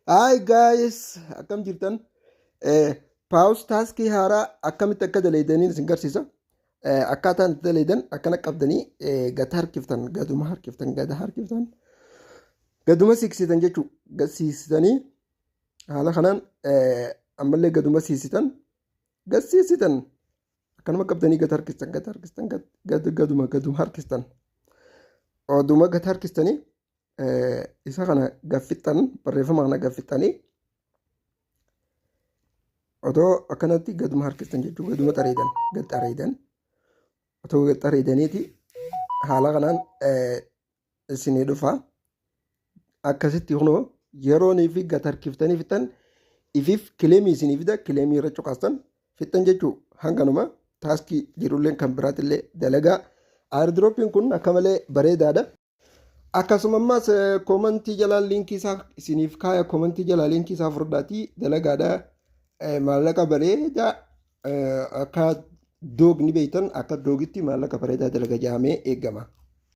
Hi guys, akkam jirtan? Pause taskii haaraa akkamitti akka daleedanii isin garsiisa. Akkaataan itti daleedan akkana qabdanii gad harkiftan, gaduma harkiftan, gada harkiftan, gaduma siiqsitan jechuudha. Gad siisitanii haala kanaan ammallee gaduma siisitan, gad siisitan akkanuma qabdanii gad harkistan, gad harkistan, gaduma harkistan. Oduma gad harkistanii isa kana gaffixan barreeffama kana gaffixanii otoo akkanatti gaduma harkistan jechuudha. Gaduma xareedan gad xareedan otoo gad xareedaniiti haala kanaan isinii dhufa akkasitti hunoo yeroonii fi gad harkiftanii fixan ifiif kileemii isinii fida kileemii irra cuqaastan fixan jechuudha. Hanganuma taaskii jirulleen kan biraatillee dalagaa airdroppiin kun akka malee bareedaadha. Akkasumas komantii jalaa liinkii isaa isiniif kaaya komantii jalaa liinkii isaa furdaatii dalagaadha. Maallaqa bareedaa akka doogni beektan akka doogitti maallaqa bareedaa dalaga jaamee eegama.